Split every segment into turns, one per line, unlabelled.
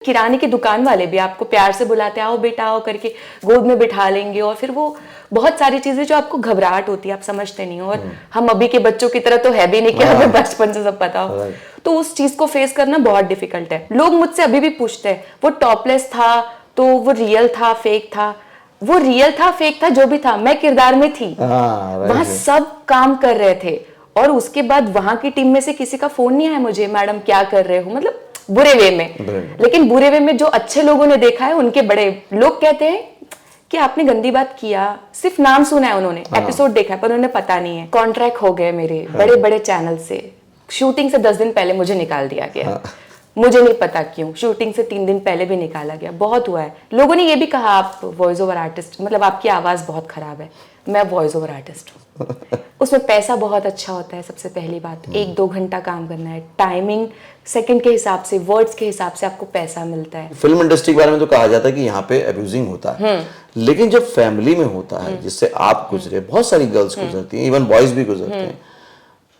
किराने की दुकान वाले भी आपको प्यार से बुलाते, आओ बेटा आओ करके गोद में बिठा लेंगे, और फिर वो बहुत सारी चीजें जो आपको घबराहट होती है, आप समझते नहीं हो। और हम अभी के बच्चों की तरह तो है भी नहीं कि हमें बचपन से सब पता हो, तो उस चीज को फेस करना बहुत डिफिकल्ट है। लोग मुझसे अभी भी पूछते हैं वो टॉपलेस था तो वो रियल था फेक था? वो रियल था फेक था जो भी था, मैं किरदार में थी, वहां सब काम कर रहे थे। और उसके बाद वहां की टीम में से किसी का फोन नहीं आया मुझे, मैडम क्या कर रहे हो, मतलब बुरे वे में। लेकिन बुरे वे में जो अच्छे लोगों ने देखा है उनके बड़े लोग कहते हैं कि आपने गंदी बात किया, सिर्फ नाम सुना है उन्होंने, एपिसोड देखा है पर उन्हें पता नहीं है। कॉन्ट्रैक्ट हो गए मेरे बड़े बड़े चैनल से, शूटिंग से 10 दिन पहले मुझे निकाल दिया गया। मुझे नहीं पता क्यों, शूटिंग से 3 दिन पहले भी निकाला गया। बहुत हुआ है, लोगों ने ये भी कहा आप वॉइस ओवर आर्टिस्ट, मतलब आपकी आवाज बहुत खराब है। मैं वॉइस ओवर आर्टिस्ट हूँ। उसमें पैसा बहुत अच्छा होता है। सबसे पहली बात, 1-2 घंटा काम करना है, टाइमिंग सेकंड के हिसाब से, वर्ड्स के हिसाब से आपको पैसा मिलता है।
फिल्म इंडस्ट्री के बारे में तो कहा जाता है कि यहाँ पे अब्यूजिंग होता है, लेकिन जब फैमिली में होता है, जिससे आप गुजरे, बहुत सारी गर्ल्स गुजरती हैं, इवन बॉयज भी गुजरते हैं,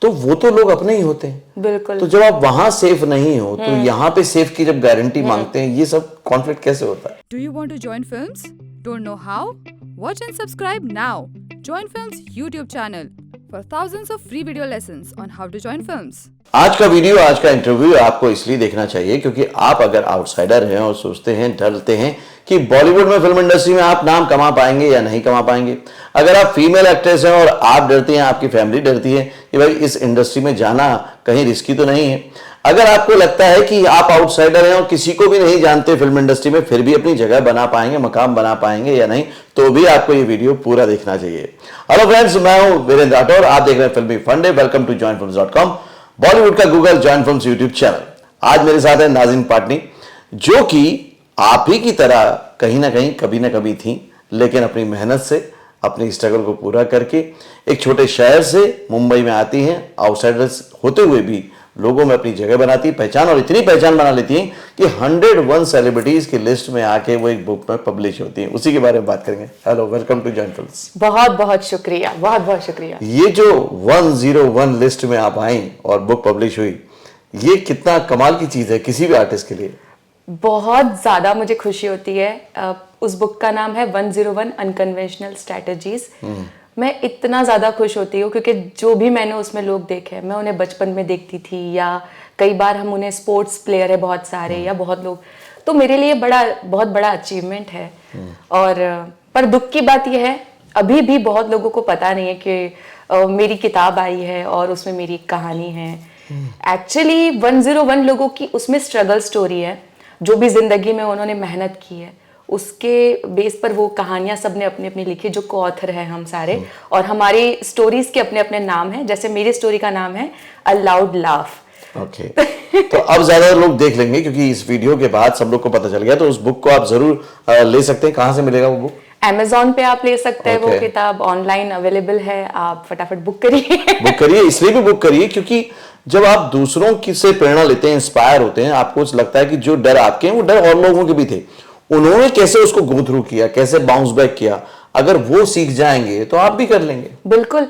तो वो तो लोग अपने ही होते हैं।
बिल्कुल।
तो जब आप वहां सेफ नहीं हो तो यहाँ पे सेफ की जब गारंटी मांगते हैं, ये सब कॉन्फ्लिक्ट कैसे होता है?
Do you want to join films? Don't know how? Watch and subscribe now. Join films YouTube channel for thousands of free video lessons on how to join films.
आज का वीडियो, आज का इंटरव्यू आपको इसलिए देखना चाहिए क्योंकि आप अगर आउटसाइडर हैं और सोचते हैं, डरते हैं कि बॉलीवुड में, फिल्म इंडस्ट्री में आप नाम कमा पाएंगे या नहीं कमा पाएंगे, अगर आप फीमेल एक्ट्रेस हैं और आप डरती हैं, आपकी फैमिली डरती है कि भाई इस इंडस्ट्री में जाना कहीं रिस्की तो नहीं है, अगर आपको लगता है कि आप आउटसाइडर हैं और किसी को भी नहीं जानते फिल्म इंडस्ट्री में, फिर भी अपनी जगह बना पाएंगे, मकाम बना पाएंगे या नहीं, तो भी आपको ये वीडियो पूरा देखना चाहिए। हेलो फ्रेंड्स, मैं हूं वीरेंद्र राठौर, आप देख रहे हैं फिल्मी फंडे। वेलकम टू joinfilms.com, बॉलीवुड का Google join films YouTube channel. आज मेरे साथ है नाज़रीन पाटनी, जो कि आप ही की तरह कहीं ना कहीं कभी ना कभी थी, लेकिन अपनी मेहनत से, अपनी स्ट्रगल को पूरा करके एक छोटे शहर से मुंबई में आती हैं, आउटसाइडर्स होते हुए भी लोगों में अपनी जगह बनाती, पहचान, और इतनी पहचान बना लेती हैं कि 101 सेलिब्रिटीज की लिस्ट में आके वो एक बुक में पब्लिश होती हैं। उसी के बारे में बात करेंगे। Hello, welcome to join films.
बहुत बहुत शुक्रिया, बहुत बहुत शुक्रिया।
ये जो 101 लिस्ट में आप आई और बुक पब्लिश हुई, ये कितना कमाल की चीज है किसी भी आर्टिस्ट के लिए।
बहुत ज्यादा मुझे खुशी होती है। उस बुक का नाम है 101 अनकन्वेंशनल स्ट्रैटेजीज। मैं इतना ज़्यादा खुश होती हूँ क्योंकि जो भी मैंने उसमें लोग देखे, मैं उन्हें बचपन में देखती थी, या कई बार हम उन्हें स्पोर्ट्स प्लेयर है बहुत सारे, या बहुत लोग, तो मेरे लिए बहुत बड़ा अचीवमेंट है। और पर दुख की बात यह है, अभी भी बहुत लोगों को पता नहीं है कि मेरी किताब आई है और उसमें मेरी एक कहानी है। एक्चुअली 101 लोगों की उसमें स्ट्रगल स्टोरी है, जो भी जिंदगी में उन्होंने मेहनत की है उसके बेस पर वो कहानियां सबने अपनी अपनी लिखी, जो को ऑथर है हम सारे, और हमारी स्टोरीज के अपने अपने नाम हैं। जैसे मेरी स्टोरी का नाम है अ लाउड लाफ।
ओके, तो अब ज्यादा लोग देख लेंगे क्योंकि इस वीडियो के बाद सब लोग को पता चल गया, तो उस बुक को आप जरूर ले सकते हैं। कहाँ से मिलेगा वो बुक?
Amazon पे आप ले सकते हैं। वो किताब ऑनलाइन अवेलेबल है, आप फटाफट बुक करिए।
बुक करिए, इसलिए भी बुक करिए क्योंकि जब आप दूसरों की से प्रेरणा लेते हैं, इंस्पायर होते हैं, आपको लगता है कि जो डर आपके हैं वो डर और लोगों के भी थे, उन्होंने कैसे उसको गो थ्रू किया, कैसे बाउंस बैक किया, अगर वो सीख जाएंगे तो आप भी कर लेंगे।
बिल्कुल।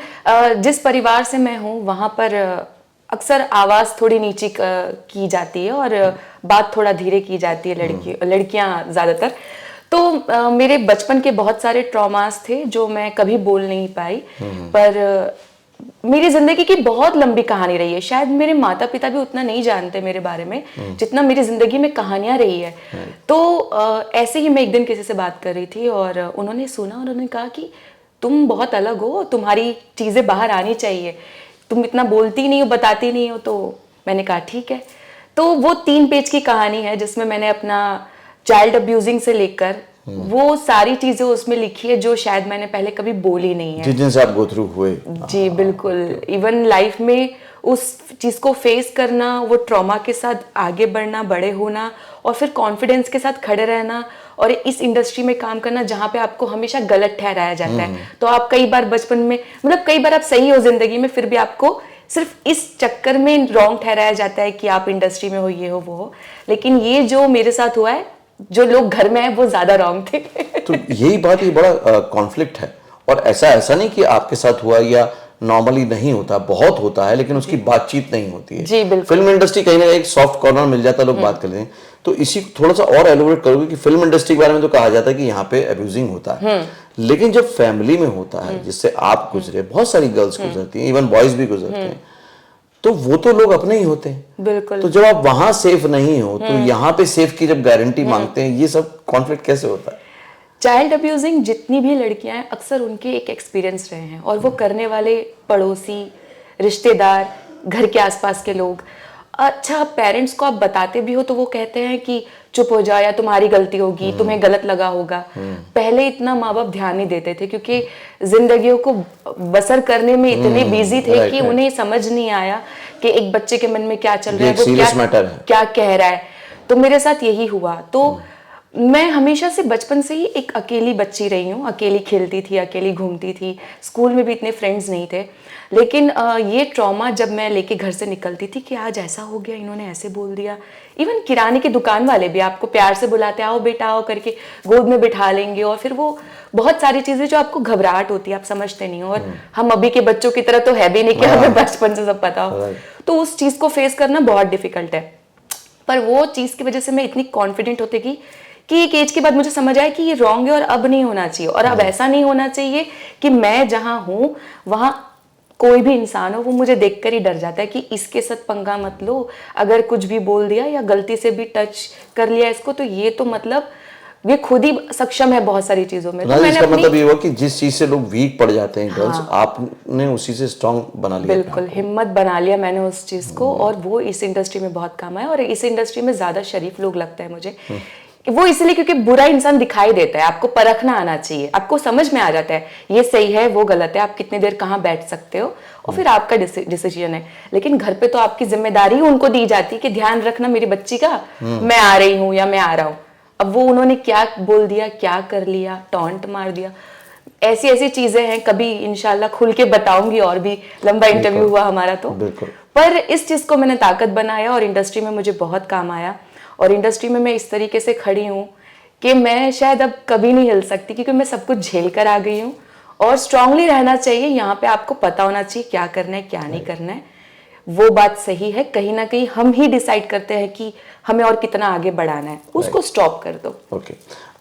जिस परिवार से मैं हूँ वहां पर अक्सर आवाज थोड़ी नीची की जाती है और बात थोड़ा धीरे की जाती है, लड़कियां ज्यादातर। तो मेरे बचपन के बहुत सारे ट्रॉमास थे जो मैं कभी बोल नहीं पाई, पर मेरी जिंदगी की बहुत लंबी कहानी रही है। शायद मेरे माता पिता भी उतना नहीं जानते मेरे बारे में जितना मेरी जिंदगी में कहानियां रही है। तो ऐसे ही मैं एक दिन किसी से बात कर रही थी और उन्होंने सुना, उन्होंने कहा कि तुम बहुत अलग हो, तुम्हारी चीजें बाहर आनी चाहिए, तुम इतना बोलती नहीं हो, बताती नहीं हो। तो मैंने कहा ठीक है। तो वो 3 पेज की कहानी है जिसमें मैंने अपना चाइल्ड अब्यूजिंग से लेकर वो सारी चीजें उसमें लिखी है जो शायद मैंने पहले कभी बोली नहीं है,
जिनसे आप गो थ्रू हुए।
जी बिल्कुल। इवन लाइफ में उस चीज को फेस करना, वो ट्रॉमा के साथ आगे बढ़ना, बड़े होना, और फिर कॉन्फिडेंस के साथ खड़े रहना, और इस इंडस्ट्री में काम करना जहाँ पे आपको हमेशा गलत ठहराया जाता है। तो आप कई बार बचपन में, मतलब कई बार आप सही हो जिंदगी में, फिर भी आपको सिर्फ इस चक्कर में रॉन्ग ठहराया जाता है कि आप इंडस्ट्री में हो, ये हो वो हो। लेकिन ये जो मेरे साथ हुआ है, जो लोग घर में हैं वो ज्यादा रॉन्ग थे।
तो यही बात, ये बड़ा कॉन्फ्लिक्ट है। और ऐसा नहीं कि आपके साथ हुआ या नॉर्मली नहीं होता, बहुत होता है, लेकिन उसकी बातचीत नहीं होती है।
जी, बिल्कुल।
फिल्म इंडस्ट्री कहीं ना कहीं एक सॉफ्ट कॉर्नर मिल जाता है, लोग बात कर लेते हैं। तो इसी थोड़ा सा और एलोबरेट करोगे कि फिल्म इंडस्ट्री के बारे में तो कहा जाता है कि यहाँ पे अब्यूजिंग होता है, लेकिन जब फैमिली में होता है, जिससे आप गुजरे, बहुत सारी गर्ल्स गुजरती हैं, इवन बॉयज भी गुजरते हैं, तो वो तो लोग अपने ही होते हैं।
बिल्कुल।
तो जब आप वहां सेफ नहीं हो, तो यहाँ पे सेफ की जब गारंटी मांगते हैं, ये सब कॉन्फ्लिक्ट कैसे होता है?
चाइल्ड अब्यूजिंग जितनी भी लड़कियां हैं, अक्सर उनके एक एक्सपीरियंस रहे हैं, और वो करने वाले पड़ोसी, रिश्तेदार, घर के आसपास के लोग। अच्छा, पेरेंट्स को आप बताते भी हो तो वो कहते हैं कि चुप हो जाओ, या तुम्हारी गलती होगी, तुम्हें गलत लगा होगा। पहले इतना माँ बाप ध्यान नहीं देते थे, क्योंकि जिंदगियों को बसर करने में इतने बिजी थे कि उन्हें समझ नहीं आया कि एक बच्चे के मन में क्या चल रहा है, वो क्या कह रहा है। तो मेरे साथ यही हुआ। तो मैं हमेशा से बचपन से ही एक अकेली बच्ची रही हूँ, अकेली खेलती थी, अकेली घूमती थी। स्कूल में भी इतने फ्रेंड्स नहीं थे, लेकिन ये ट्रॉमा जब मैं लेके घर से निकलती थी कि आज ऐसा हो गया, इन्होंने ऐसे बोल दिया। इवन किराने की दुकान वाले भी आपको प्यार से बुलाते, आओ बेटा आओ करके गोद में बिठा लेंगे, और फिर वो बहुत सारी चीजें जो आपको घबराहट होती है, आप समझते नहीं हो। और हम अभी के बच्चों की तरह तो है भी नहीं कि हमें बचपन से सब पता हो, तो उस चीज को फेस करना बहुत डिफिकल्ट है। पर वो चीज की वजह से मैं इतनी कॉन्फिडेंट होती गई कि एक एज के बाद मुझे समझ आया कि ये रॉन्ग है और अब नहीं होना चाहिए। और अब ऐसा नहीं होना चाहिए कि मैं जहां हूं वहां कोई भी इंसान हो वो मुझे देखकर ही डर जाता है कि इसके साथ पंगा मत लो, अगर कुछ भी बोल दिया या गलती से भी टच कर लिया इसको, तो ये तो मतलब ये खुद ही सक्षम है बहुत सारी चीजों में।
तो इसका मतलब ये हुआ कि जिस चीज से लोग वीक पड़ जाते हैं गर्ल्स, आपने उसी से स्ट्रांग बना लिया।
बिल्कुल, हिम्मत बना लिया मैंने उस चीज को, और वो इस इंडस्ट्री में बहुत काम आया। और इस इंडस्ट्री में ज्यादा शरीफ लोग लगता है मुझे, वो इसलिए क्योंकि बुरा इंसान दिखाई देता है, आपको परखना आना चाहिए, आपको समझ में आ जाता है ये सही है वो गलत है, आप कितनी देर कहाँ बैठ सकते हो, और फिर आपका डिसीजन है। लेकिन घर पे तो आपकी जिम्मेदारी उनको दी जाती है कि ध्यान रखना मेरी बच्ची का, मैं आ रही हूँ या मैं आ रहा हूँ। अब वो उन्होंने क्या बोल दिया, क्या कर लिया, टॉन्ट मार दिया, ऐसी ऐसी चीजें हैं, कभी इंशाल्लाह खुल के बताऊंगी, और भी लंबा इंटरव्यू हुआ हमारा तो। पर इस चीज को मैंने ताकत बनाया और इंडस्ट्री में मुझे बहुत काम आया। और इंडस्ट्री में मैं इस तरीके से खड़ी हूँ कि मैं शायद अब कभी नहीं हिल सकती, क्योंकि मैं सब कुछ झेल कर आ गई हूँ। और स्ट्रांगली रहना चाहिए, यहाँ पे आपको पता होना चाहिए क्या करना है क्या नहीं करना है। वो बात सही है, कहीं ना कहीं हम ही डिसाइड करते हैं कि हमें और कितना आगे बढ़ाना है, उसको स्टॉप कर दो।
ओके,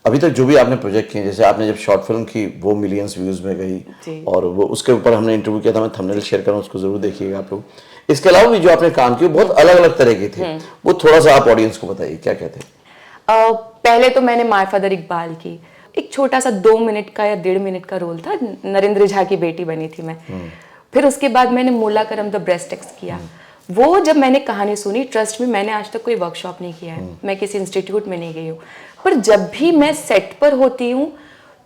अभी तक जो भी आपने प्रोजेक्ट किए, जैसे आपने जब शॉर्ट फिल्म की वो मिलियंस व्यूज में गई, और वो उसके ऊपर हमने इंटरव्यू किया था, मैं थंबनेल शेयर कर रहा हूँ, उसको जरूर देखिएगा आप लोग। इसके अलावा भी जो आपने काम किए बहुत अलग अलग तरह के थे, वो थोड़ा सा आप ऑडियंस को बताइए क्या कहते हैं।
पहले तो मैंने माय फादर इकबाल की एक छोटा सा 2 मिनट का या 1.5 मिनट का रोल था, नरेंद्र झा की बेटी बनी थी मैं। फिर उसके बाद मैंने मोला करम द ब्रेस्ट एक्स किया। वो जब मैंने कहानी सुनी, ट्रस्ट में मैंने आज तक कोई वर्कशॉप नहीं किया है, मैं किसी इंस्टीट्यूट में नहीं गई हूँ, पर जब भी मैं सेट पर होती हूँ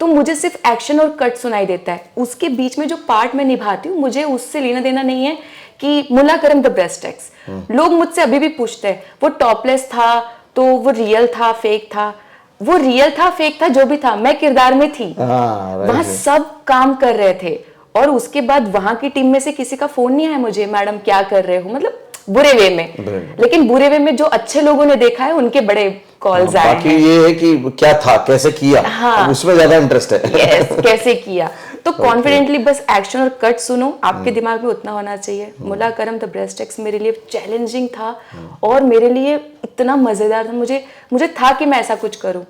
तो मुझे सिर्फ एक्शन और कट सुनाई देता है। उसके बीच में जो पार्ट मैं निभाती हूँ मुझे उससे लेना देना नहीं है कि मुला करम द ब्रेस्ट एक्स। लोग मुझसे अभी भी पूछते हैं वो टॉपलेस था तो वो रियल था फेक था, वो रियल था फेक था जो भी था, मैं किरदार में थी, वहां सब काम कर रहे थे। और उसके बाद वहां की टीम में से किसी का फोन नहीं आया मुझे, मैडम क्या कर रहे हो, मतलब बुरे वे में, लेकिन बुरे वे में जो अच्छे लोगों ने देखा है उनके बड़े कॉल्स आए हैं।
बाकी ये है कि क्या था कैसे किया, उसमें ज्यादा इंटरेस्ट है।
यस, कैसे किया। तो कॉन्फिडेंटली बस एक्शन और कट सुनो, आपके दिमाग में उतना होना चाहिए। मुला करम द ब्रेस्ट एक्स मेरे लिए चैलेंजिंग था और मेरे लिए इतना मजेदार था, मुझे था कि मैं ऐसा कुछ करूं।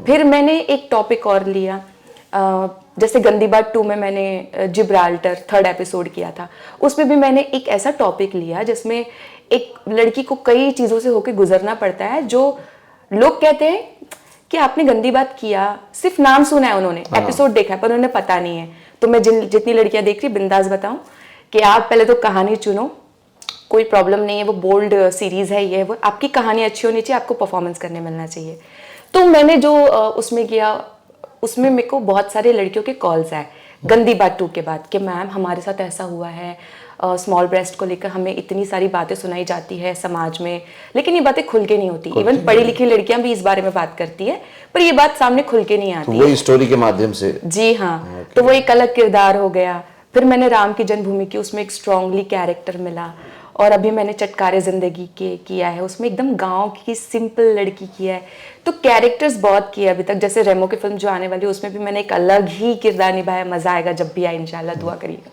फिर मैंने एक टॉपिक और लिया, जैसे गंदी बात 2 में मैंने जिब्राल्टर 3rd एपिसोड किया था, उसमें भी मैंने एक ऐसा टॉपिक लिया जिसमें एक लड़की को कई चीजों से होकर गुजरना पड़ता है, जो लोग कहते हैं कि आपने गंदी बात किया, सिर्फ नाम सुना है उन्होंने, एपिसोड देखा है पर उन्हें पता नहीं है। तो मैं जितनी लड़कियां देख रही बिंदास बताऊं कि आप पहले तो कहानी चुनो, कोई प्रॉब्लम नहीं है, वो बोल्ड सीरीज है, ये वो आपकी कहानी अच्छी होनी चाहिए, आपको परफॉर्मेंस करने मिलना चाहिए। तो मैंने जो उसमें किया, उसमें मेरे को बहुत सारे लड़कियों के कॉल्स आए गंदी बात 2 के बाद कि मैम हमारे साथ ऐसा हुआ है, स्मॉल ब्रेस्ट को लेकर हमें इतनी सारी बातें सुनाई जाती है समाज में, लेकिन ये बातें खुल के नहीं होती। इवन पढ़ी लिखी लड़कियां भी इस बारे में बात करती है पर ये बात सामने खुल के नहीं आती।
तो वो स्टोरी के माध्यम से,
जी हाँ, तो वो एक अलग किरदार हो गया। फिर मैंने राम की जन्मभूमि की, उसमें एक स्ट्रांगली कैरेक्टर मिला। और अभी मैंने चटकारे जिंदगी के किया है, उसमें एकदम गांव की सिंपल लड़की किया है। तो कैरेक्टर्स बहुत किए अभी तक, जैसे रेमो की फिल्म जो आने वाली है उसमें भी मैंने एक अलग ही किरदार निभाया, मजा आएगा जब भी आए, इंशाल्लाह दुआ करिएगा।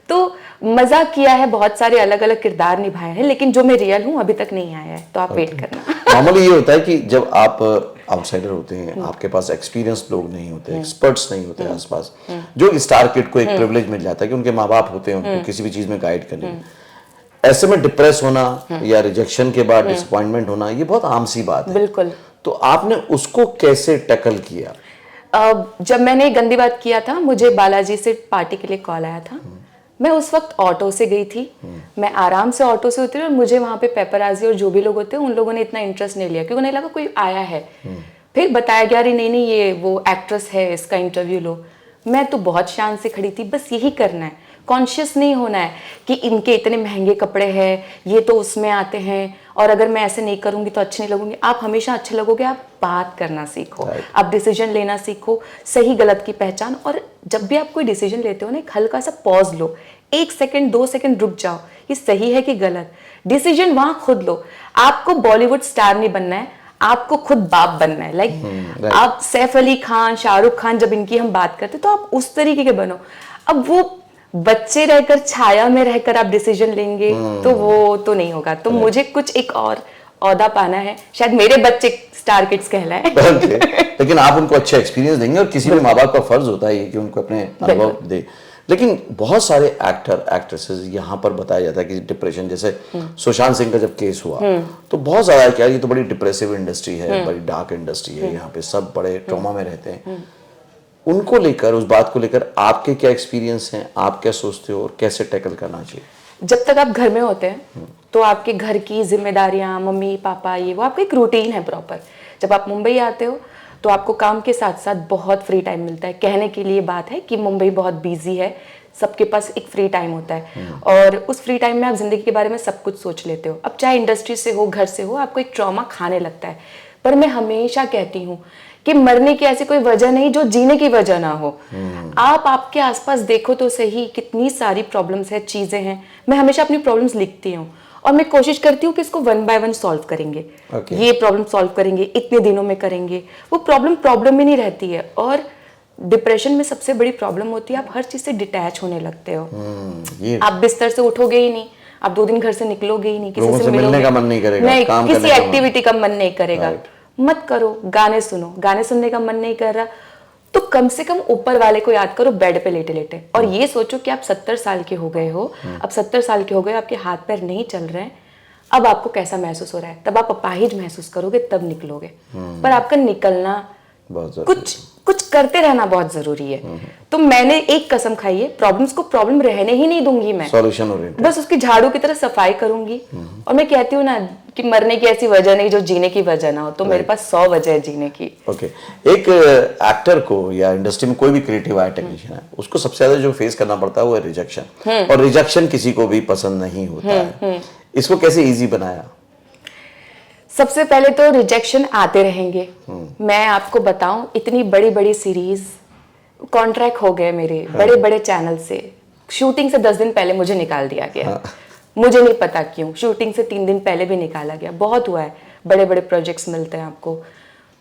तो मजा किया है, बहुत सारे अलग अलग किरदार निभाए हैं, लेकिन जो मैं रियल हूँ अभी तक नहीं आया है, तो आप वेट करना।
नॉर्मली ये होता है कि जब आप आउटसाइडर होते हैं, आपके पास एक्सपीरियंस लोग नहीं होते, एक्सपर्ट्स नहीं होते आसपास, जो स्टार किड को एक प्रिविलेज मिल जाता है कि उनके माँ बाप होते हैं उनको किसी भी चीज में गाइड करने में। ऐसे में डिप्रेस होना या रिजेक्शन के बाद डिसअपॉइंटमेंट होना, ये बहुत आम सी बात है।
बिल्कुल।
तो आपने उसको कैसे टैकल किया?
जब मैंने गंदी बात किया था, मुझे बालाजी से पार्टी के लिए कॉल आया था। मैं उस वक्त ऑटो से गई थी, मैं आराम से ऑटो से उतरी और मुझे वहां पे पेपराजी और जो भी लोग होते हैं उन लोगों ने इतना इंटरेस्ट नहीं लिया, क्योंकि उन्हें लगा कोई आया है। फिर बताया गया अरे नहीं नहीं ये वो एक्ट्रेस है, इसका इंटरव्यू लो। मैं तो बहुत शान से खड़ी थी, बस यही करना है, कॉन्शियस नहीं होना है कि इनके इतने महंगे कपड़े हैं, ये तो उसमें आते हैं, और अगर मैं ऐसे नहीं करूंगी तो अच्छे नहीं लगूंगी। आप हमेशा अच्छे लगोगे, आप बात करना सीखो, आप डिसीजन लेना सीखो, सही गलत की पहचान। और जब भी आप कोई डिसीजन लेते हो ना, एक हल्का सा पॉज लो, 1 सेकंड 2 सेकंड रुक जाओ, ये सही है कि गलत। डिसीजन वहां खुद लो। आपको बॉलीवुड स्टार नहीं बनना है, आपको खुद बाप बनना है। लाइक आप सैफ अली खान, शाहरुख खान, जब इनकी हम बात करते तो आप उस तरीके के बनो। अब वो बच्चे रहकर छाया में रहकर आप डिसीजन लेंगे तो वो तो नहीं होगा। तो मुझे कुछ एक और औहदा पाना है, शायद मेरे बच्चे स्टार किड्स कहलाए।
लेकिन आप उनको अच्छा एक्सपीरियंस देंगे, और किसी भी माँ बाप का फर्ज होता है कि उनको अपने अनुभव दे। लेकिन बहुत सारे एक्टर एक्ट्रेसेस यहाँ पर बताया जाता है कि डिप्रेशन, जैसे सुशांत सिंह का जब केस हुआ तो बहुत ज्यादा क्या, ये तो बड़ी डिप्रेसिव इंडस्ट्री है, बड़ी डार्क इंडस्ट्री है, यहाँ पे सब बड़े ट्रॉमा में रहते हैं। उनको लेकर, उस बात को लेकर आपके क्या एक्सपीरियंस हैं, आप क्या सोचते हो और कैसे टैकल करना चाहिए?
जब तक आप घर में होते हैं तो आपके घर की जिम्मेदारियां, मम्मी पापा, ये वो आपका एक रूटीन है प्रॉपर। जब आप मुंबई आते हो तो आपको काम के साथ साथ बहुत फ्री टाइम मिलता है। कहने के लिए बात है कि मुंबई बहुत बिजी है, सबके पास एक फ्री टाइम होता है, और उस फ्री टाइम में आप जिंदगी के बारे में सब कुछ सोच लेते हो। अब चाहे इंडस्ट्री से हो, घर से हो, आपको एक ट्रॉमा खाने लगता है। पर मैं हमेशा कहती हूँ कि मरने की ऐसी कोई वजह नहीं जो जीने की वजह ना हो। आप आपके आसपास देखो तो सही, कितनी सारी प्रॉब्लम्स है, चीजें हैं। मैं हमेशा अपनी प्रॉब्लम्स लिखती हूँ और मैं कोशिश करती हूँ कि इसको 1 बाय 1 सॉल्व करेंगे। ये प्रॉब्लम सॉल्व करेंगे, इतने दिनों में करेंगे। वो प्रॉब्लम ही नहीं रहती है। और डिप्रेशन में सबसे बड़ी प्रॉब्लम होती है, आप हर चीज से डिटैच होने लगते हो। आप बिस्तर से उठोगे ही नहीं, आप 2 दिन घर से निकलोगे ही नहीं, किसी से
मिलने का मन नहीं करेगा,
नहीं,
काम
किसी
करने का
एक्टिविटी का मन नहीं करेगा। मत करो, गाने सुनो, गाने सुनने का मन नहीं कर रहा तो कम से कम ऊपर वाले को याद करो बेड पे लेटे लेटे, और ये सोचो कि आप 70 साल के हो गए हो। अब 70 साल के हो गए, आपके हाथ पैर नहीं चल रहे हैं, अब आपको कैसा महसूस हो रहा है? तब आप अपाहिज महसूस करोगे, तब निकलोगे। पर आपका निकलना, कुछ करते रहना बहुत जरूरी है। तो मैंने एक कसम खाई है, प्रॉब्लम्स को प्रॉब्लम रहने ही नहीं दूंगी मैं,
सॉल्यूशन ओरिएंटेड,
बस उसकी झाड़ू की तरह सफाई करूंगी। और मैं कहती हूँ ना कि मरने की ऐसी वजह नहीं जो जीने की वजह ना हो, तो मेरे पास 100 वजह है जीने की।
ओके। एक एक्टर को या इंडस्ट्री में कोई भी क्रिएटिव आर्ट टेक्नीशियन है, उसको सबसे ज्यादा जो फेस करना पड़ता है वो है रिजेक्शन, और रिजेक्शन किसी को भी पसंद नहीं होता है। इसको कैसे इजी बनाया?
सबसे पहले तो रिजेक्शन आते रहेंगे। मैं आपको बताऊं, इतनी बड़ी बड़ी सीरीज, कॉन्ट्रैक्ट हो गए मेरे बड़े बड़े चैनल से, शूटिंग से 10 दिन पहले मुझे निकाल दिया गया। मुझे नहीं पता क्यों, शूटिंग से 3 दिन पहले भी निकाला गया। बहुत हुआ है, बड़े बड़े प्रोजेक्ट्स मिलते हैं आपको।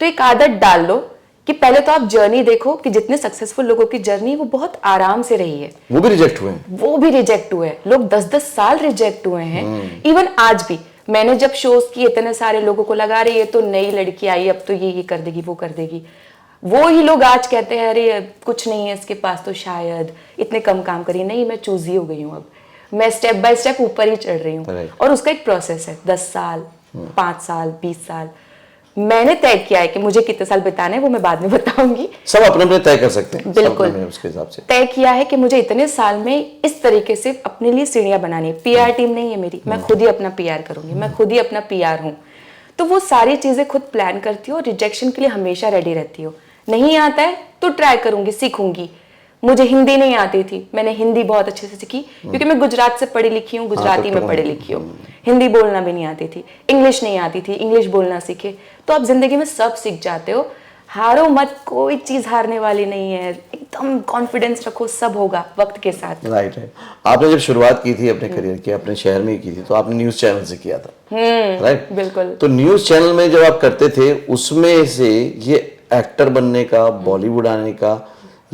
तो एक आदत डाल लो कि पहले तो आप जर्नी देखो कि जितने सक्सेसफुल लोगों की जर्नी वो बहुत आराम से रही है।
वो भी रिजेक्ट हुए,
वो भी रिजेक्ट हुए, लोग 10-10 साल रिजेक्ट हुए हैं। इवन आज भी मैंने जब शोज किए, इतने सारे लोगों को लगा रही है तो नई लड़की आई, अब तो ये कर देगी, वो कर देगी। वो ही लोग आज कहते हैं अरे कुछ नहीं है इसके पास, तो शायद इतने कम काम करिए। नहीं, मैं चूजी हो गई हूँ, अब मैं स्टेप बाय स्टेप ऊपर ही चढ़ रही हूँ। और उसका एक प्रोसेस है, 10 साल, 5 साल, 20 साल। मैंने तय किया है कि मुझे कितने साल बिताने, वो मैं बाद में बताऊंगी।
सब अपने अपने तय कर सकते हैं,
बिल्कुल
उसके हिसाब से
तय किया है कि मुझे इतने साल में इस तरीके से अपने लिए सीढ़ियां बनानी है। पीआर टीम नहीं है मेरी, मैं खुद ही अपना पीआर करूंगी, मैं खुद ही अपना पीआर हूँ। तो वो सारी चीजें खुद प्लान करती हूँ, रिजेक्शन के लिए हमेशा रेडी रहती हूँ। नहीं आता है तो ट्राई करूंगी, सीखूंगी। मुझे हिंदी नहीं आती थी, मैंने हिंदी बहुत अच्छे से सीखी क्योंकि मैं गुजरात से पढ़ी लिखी हूँ, गुजराती में पढ़ी लिखी हूँ। हिंदी बोलना भी नहीं आती थी, इंग्लिश नहीं आती थी, इंग्लिश बोलना सीखे। तो आप जिंदगी में सब सीख जाते हो। हारो मत, कोई चीज हारने वाली नहीं है, एकदम कॉन्फिडेंस रखो, सब होगा वक्त के साथ।
राइट है। आपने जब शुरुआत की थी अपने करियर की, अपने शहर में ही की थी, तो आपने न्यूज चैनल से किया था, राइट?
बिल्कुल।
तो न्यूज चैनल में जब आप करते थे, उसमें से ये एक्टर बनने का, बॉलीवुड आने का,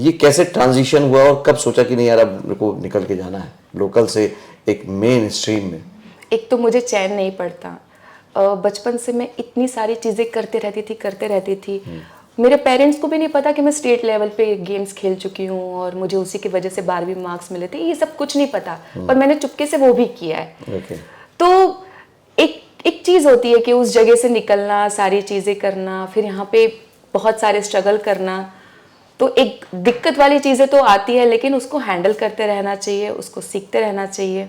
ये कैसे ट्रांजिशन हुआ और कब सोचा कि नहीं यार अब मेरे को निकल के जाना है लोकल से एक मेन स्ट्रीम में?
एक तो मुझे चैन नहीं पड़ता। बचपन से मैं इतनी सारी चीज़ें करते रहती थी। मेरे पेरेंट्स को भी नहीं पता कि मैं स्टेट लेवल पे गेम्स खेल चुकी हूँ और मुझे उसी की वजह से 12वीं मार्क्स मिले थे, ये सब कुछ नहीं पता, पर मैंने चुपके से वो भी किया है। तो एक चीज़ होती है कि उस जगह से निकलना, सारी चीज़ें करना, फिर यहाँ पे बहुत सारे स्ट्रगल करना, तो एक दिक्कत वाली चीज़ें तो आती है, लेकिन उसको हैंडल करते रहना चाहिए, उसको सीखते रहना चाहिए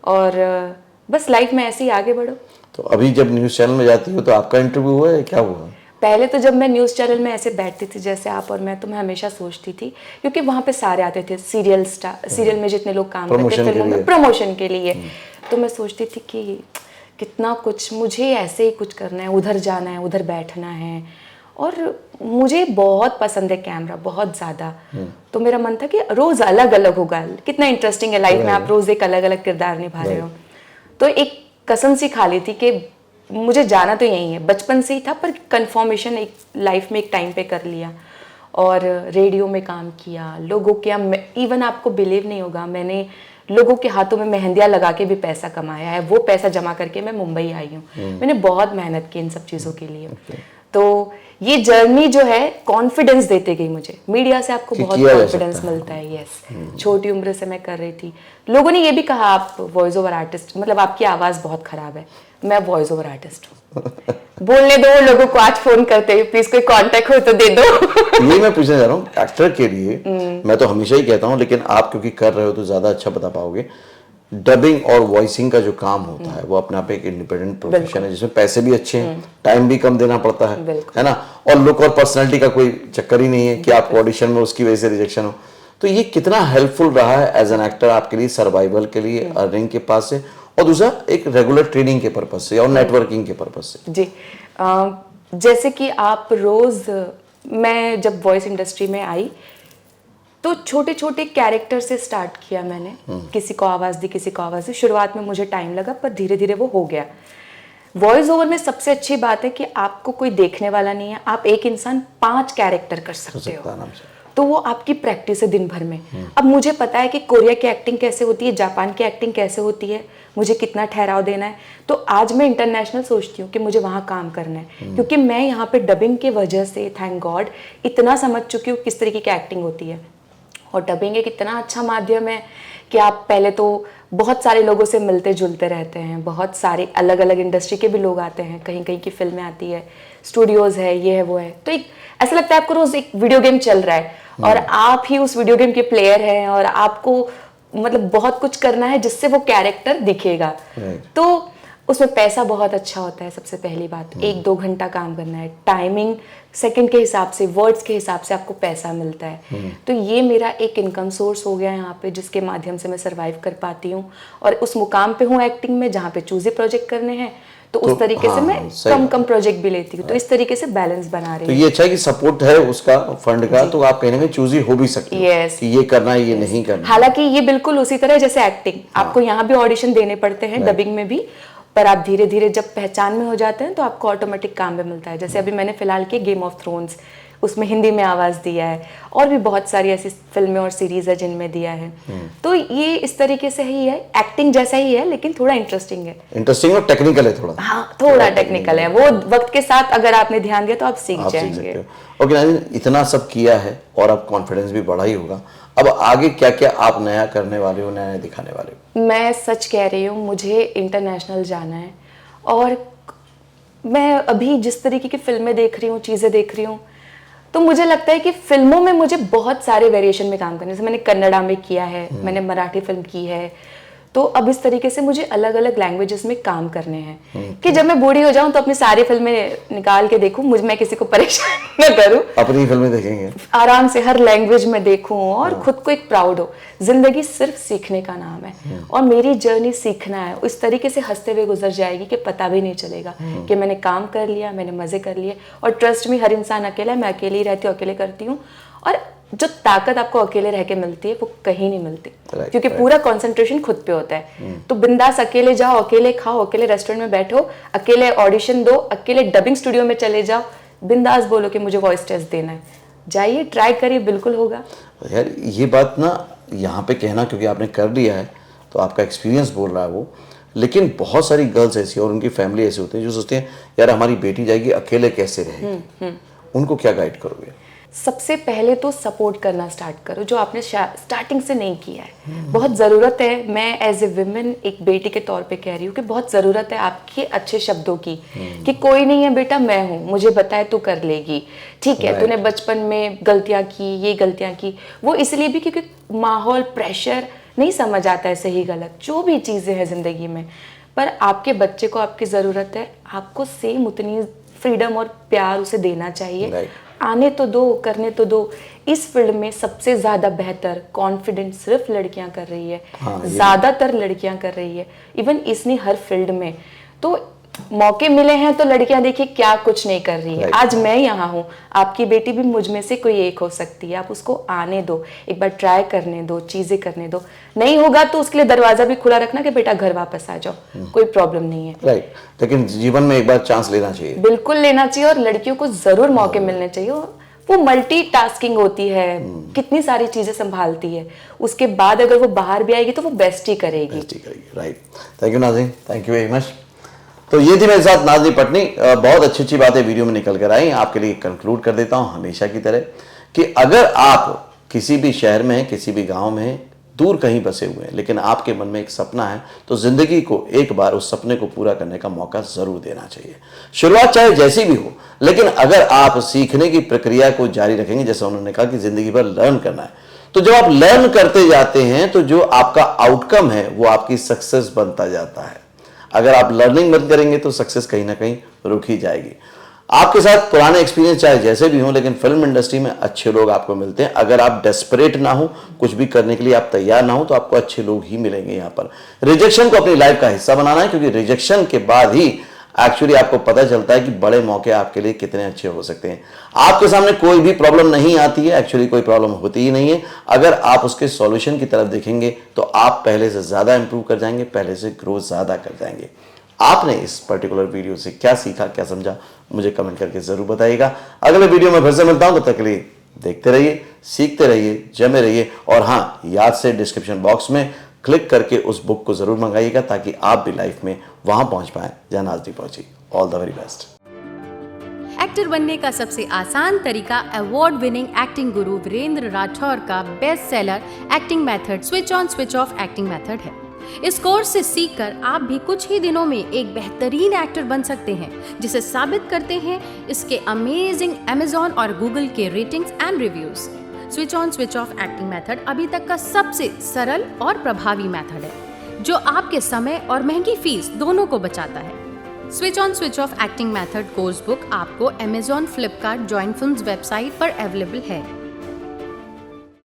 और बस लाइफ में ऐसे ही आगे बढ़ो।
तो अभी जब न्यूज़ चैनल में जाती हो तो आपका इंटरव्यू हुआ है, क्या हुआ?
पहले तो जब मैं न्यूज़ चैनल में ऐसे बैठती थी जैसे आप और मैं, तो मैं हमेशा सोचती थी, क्योंकि वहाँ पे सारे आते थे सीरियल में जितने लोग काम करते थे फिल्मों में प्रमोशन के लिए, तो मैं सोचती थी कि कितना कुछ मुझे ऐसे ही कुछ करना है, उधर जाना है, उधर बैठना है, और मुझे बहुत पसंद है कैमरा, बहुत ज़्यादा। तो मेरा मन था कि रोज़ अलग अलग होगा, कितना इंटरेस्टिंग है लाइफ में, आप रोज़ एक अलग अलग किरदार निभा रहे हो। तो एक कसम सी खा ली थी कि मुझे जाना तो यही है, बचपन से ही था, पर कन्फर्मेशन एक लाइफ में एक टाइम पे कर लिया और रेडियो में काम किया, लोगों के, इवन आपको बिलीव नहीं होगा, मैंने लोगों के हाथों में मेहंदियाँ लगा के भी पैसा कमाया है, वो पैसा जमा करके मैं मुंबई आई हूँ। मैंने बहुत मेहनत की इन सब चीज़ों के लिए। तो ये जर्नी जो है कॉन्फिडेंस देते गई मुझे, मीडिया से आपको बहुत कॉन्फिडेंस मिलता है। यस, छोटी उम्र से मैं कर रही थी, लोगों ने ये भी कहा आप वॉइस ओवर आर्टिस्ट, मतलब आपकी आवाज़ बहुत ख़राब है। मैं वॉइस ओवर आर्टिस्ट हूँ। बोलने दो लोगों को, आज फोन करते हैं प्लीज कोई कांटेक्ट हो तो दे दो।
ये मैं पूछना चाह रहा हूँ एक्टर के लिए, मैं तो हमेशा ही कहता हूँ, लेकिन आप क्योंकि कर रहे हो तो ज्यादा अच्छा बता पाओगे, डबिंग और वॉइसिंग का जो काम होता है वो अपने आप एक इंडिपेंडेंट प्रोफेशन है, जिसमें पैसे भी अच्छे हैं, टाइम भी कम देना पड़ता है ना, और लुक और पर्सनैलिटी का कोई चक्कर ही नहीं है कि आपको ऑडिशन में उसकी वजह से रिजेक्शन हो। तो ये कितना हेल्पफुल रहा है एज एन एक्टर आपके लिए, सर्वाइवल के लिए, अर्निंग के पास से, और दूसरा एक रेगुलर ट्रेनिंग के पर्पज से और नेटवर्किंग के पर्पज से?
जी, जैसे कि आप रोज, मैं जब वॉइस इंडस्ट्री में आई तो छोटे छोटे कैरेक्टर से स्टार्ट किया मैंने, किसी को आवाज़ दी, किसी को आवाज़ दी। शुरुआत में मुझे टाइम लगा, पर धीरे धीरे वो हो गया। वॉइस ओवर में सबसे अच्छी बात है कि आपको कोई देखने वाला नहीं है, आप एक इंसान 5 कैरेक्टर कर सकते हो, तो वो आपकी प्रैक्टिस है दिन भर में। अब मुझे पता है कि कोरिया की एक्टिंग कैसे होती है, जापान की एक्टिंग कैसे होती है, मुझे कितना ठहराव देना है, तो आज मैं इंटरनेशनल सोचती हूँ कि मुझे वहाँ काम करना है, क्योंकि मैं यहाँ पे डबिंग की वजह से थैंक गॉड इतना समझ चुकी हूँ किस तरीके की एक्टिंग होती है। और डबिंग एक इतना अच्छा माध्यम है कि आप पहले तो बहुत सारे लोगों से मिलते जुलते रहते हैं, बहुत सारे अलग अलग इंडस्ट्री के भी लोग आते हैं, कहीं कहीं की फिल्में आती है, स्टूडियोज़ है, ये है वो है, तो एक ऐसा लगता है आपको रोज़ एक वीडियो गेम चल रहा है और आप ही उस वीडियो गेम के प्लेयर हैं और आपको मतलब बहुत कुछ करना है जिससे वो कैरेक्टर दिखेगा। तो उसमें पैसा बहुत अच्छा होता है। सबसे पहली बात, 1-2 घंटा काम करना है, टाइमिंग सेकंड के हिसाब से, वर्ड्स के हिसाब से आपको पैसा मिलता है। तो ये मेरा एक इनकम सोर्स हो गया यहाँ पे, जिसके माध्यम से मैं सरवाइव कर पाती हूँ और उस मुकाम पे हूँ एक्टिंग में जहाँ पे चूजी प्रोजेक्ट करने हैं, तो उस तरीके से मैं कम प्रोजेक्ट भी लेती हूँ, तो इस तरीके से बैलेंस बना रही हूँ।
तो ये अच्छा है कि सपोर्ट है उसका, फंड का, तो आप कहीं ना कहीं चूजी हो भी सकती है कि ये करना है, ये नहीं करना।
हालांकि ये बिल्कुल उसी तरह जैसे एक्टिंग, आपको यहाँ भी ऑडिशन देने पड़ते हैं, डबिंग में भी, पर आप धीरे धीरे जब पहचान में हो जाते हैं तो आपको ऑटोमेटिक काम भी मिलता है। जैसे अभी मैंने फिलहाल की गेम ऑफ थ्रोन्स, उसमें हिंदी में आवाज़ दिया है, और भी बहुत सारी ऐसी फिल्में और सीरीज है जिनमें दिया है। तो ये इस तरीके से ही है, एक्टिंग जैसा ही है, लेकिन थोड़ा इंटरेस्टिंग है।
इंटरेस्टिंग और टेक्निकल है थोड़ा।
हाँ, थोड़ा टेक्निकल है, वो वक्त के साथ अगर आपने ध्यान दिया तो आप सीख जाएंगे।
ओके नाज़रीन, इतना सब किया है और अब कॉन्फिडेंस भी बढ़ा ही होगा, अब आगे क्या क्या आप नया करने वाले हो, नया दिखाने वाले हो?
मैं सच कह रही हूँ, मुझे इंटरनेशनल जाना है, और मैं अभी जिस तरीके की फिल्में देख रही हूँ, चीज़ें देख रही हूँ, तो मुझे लगता है कि फिल्मों में मुझे बहुत सारे वेरिएशन में काम करने, जैसे मैंने कन्नड़ा में किया है, मैंने मराठी फिल्म की है, तो अब इस तरीके से मुझे अलग अलग लैंग्वेजेस में काम करने हैं कि जब मैं बूढ़ी हो जाऊं तो अपनी सारी फिल्में निकाल के देखूं, मैं किसी को परेशान न करूं,
अपनी फिल्में देखेंगे
आराम से, हर लैंग्वेज में देखूं और खुद को एक प्राउड हो। जिंदगी सिर्फ सीखने का नाम है और मेरी जर्नी सीखना है, इस तरीके से हंसते हुए गुजर जाएगी कि पता भी नहीं चलेगा कि मैंने काम कर लिया, मैंने मजे कर लिए। और ट्रस्ट में, हर इंसान अकेला है, मैं अकेली रहती हूँ, अकेले करती हूँ, और जो ताकत आपको अकेले रह के मिलती है वो कहीं नहीं मिलती, क्योंकि पूरा कंसंट्रेशन खुद पे होता है। तो बिंदास अकेले जाओ, अकेले खाओ, अकेले रेस्टोरेंट में बैठो, अकेले ऑडिशन दो, अकेले डबिंग स्टूडियो में चले जाओ, बिंदास बोलो कि मुझे वॉइस टेस्ट देना है, जाइए, ट्राई करिए, बिल्कुल होगा।
यार ये बात ना यहाँ पे कहना, क्योंकि आपने कर लिया है तो आपका एक्सपीरियंस बोल रहा है वो, लेकिन बहुत सारी गर्ल्स ऐसी और उनकी फैमिली ऐसी होती है जो सोचते हैं यार हमारी बेटी जाएगी अकेले कैसे रहेगी, उनको क्या गाइड करोगे?
सबसे पहले तो सपोर्ट करना स्टार्ट करो, जो आपने स्टार्टिंग से नहीं किया है। बहुत ज़रूरत है, मैं एज ए विमेन एक बेटी के तौर पे कह रही हूँ कि बहुत ज़रूरत है आपके अच्छे शब्दों की, कि कोई नहीं है बेटा, मैं हूँ, मुझे बताए तू कर लेगी, ठीक है। तूने बचपन में गलतियाँ की, ये गलतियाँ की, वो इसलिए भी क्योंकि माहौल, प्रेशर नहीं समझ आता है सही गलत, जो भी चीज़ें हैं ज़िंदगी में। पर आपके बच्चे को आपकी ज़रूरत है, आपको सेम उतनी फ्रीडम और प्यार उसे देना चाहिए। आने तो दो, करने तो दो। इस फील्ड में सबसे ज्यादा बेहतर कॉन्फिडेंट सिर्फ लड़कियां कर रही है, ज्यादातर लड़कियां कर रही है, इवन इसने हर फील्ड में। तो मौके मिले हैं तो लड़कियां देखिए क्या कुछ नहीं कर रही है। आज मैं यहाँ हूँ, आपकी बेटी भी मुझ में से कोई एक हो सकती है। आप उसको आने दो, एक बार ट्राई करने दो, चीजें करने दो। नहीं होगा तो उसके लिए दरवाजा भी खुला रखना कि बेटा घर वापस आ जाओ, कोई प्रॉब्लम नहीं है।
राइट, लेकिन जीवन में एक बार चांस लेना चाहिए,
बिल्कुल लेना चाहिए, और लड़कियों को जरूर मौके मिलने चाहिए। वो मल्टीटास्किंग होती है, कितनी सारी चीजें संभालती है, उसके बाद अगर वो बाहर भी आएगी तो वो बेस्ट ही करेगी।
राइट। थैंक यू नाज़रीन, थैंक यू वेरी मच। तो ये थी मेरे साथ नाज़नी पटनी। बहुत अच्छी अच्छी बातें वीडियो में निकल कर आई। आपके लिए कंक्लूड कर देता हूँ हमेशा की तरह कि अगर आप किसी भी शहर में हैं, किसी भी गांव में हैं, दूर कहीं बसे हुए हैं, लेकिन आपके मन में एक सपना है, तो जिंदगी को एक बार उस सपने को पूरा करने का मौका जरूर देना चाहिए। शुरुआत चाहे जैसी भी हो, लेकिन अगर आप सीखने की प्रक्रिया को जारी रखेंगे, जैसे उन्होंने कहा कि जिंदगी भर लर्न करना है, तो जब आप लर्न करते जाते हैं तो जो आपका आउटकम है वो आपकी सक्सेस बनता जाता है। अगर आप लर्निंग मत करेंगे तो सक्सेस कहीं ना कहीं रुक ही जाएगी। आपके साथ पुराने एक्सपीरियंस चाहे जैसे भी हो, लेकिन फिल्म इंडस्ट्री में अच्छे लोग आपको मिलते हैं। अगर आप डेस्परेट ना हो, कुछ भी करने के लिए आप तैयार ना हो, तो आपको अच्छे लोग ही मिलेंगे। यहाँ पर रिजेक्शन को अपनी लाइफ का हिस्सा बनाना है, क्योंकि रिजेक्शन के बाद ही एक्चुअली आपको पता चलता है कि बड़े मौके आपके लिए कितने अच्छे हो सकते हैं। आपके सामने कोई भी प्रॉब्लम नहीं आती है, एक्चुअली कोई प्रॉब्लम होती ही नहीं है। अगर आप उसके सॉल्यूशन की तरफ देखेंगे तो आप पहले से ज्यादा इंप्रूव कर जाएंगे, पहले से ग्रो ज्यादा कर जाएंगे। आपने इस पर्टिकुलर वीडियो से क्या सीखा, क्या समझा, मुझे कमेंट करके जरूर बताइएगा। अगले वीडियो में फिर से मिलता हूं, तब तक के लिए देखते रहिए, सीखते रहिए, जमे रहिए। और हाँ, याद से डिस्क्रिप्शन बॉक्स में क्लिक करके उस बुक को जरूर मंगाइएगा, ताकि आप भी लाइफ में वहां पहुंच पाए जहां नाज़नी पहुंची। All the very best.
Actor बनने का सबसे आसान तरीका अवार्ड विनिंग एक्टिंग गुरु वीरेंद्र राठौर का best seller acting method switch on switch off acting method है। इस कोर्स से सीखकर आप भी कुछ ही दिनों में एक बेहतरीन एक्टर बन सकते हैं, जिसे साबित करते हैं इसके अमेजिंग Amazon और Google के ratings and reviews. Switch on switch off acting method अभी तक का सबसे सरल और प्रभावी मेथड है, जो आपके समय और महंगी फीस दोनों को बचाता है। Switch on switch off acting method course book आपको Amazon, Flipkart, join films website पर अवेलेबल है।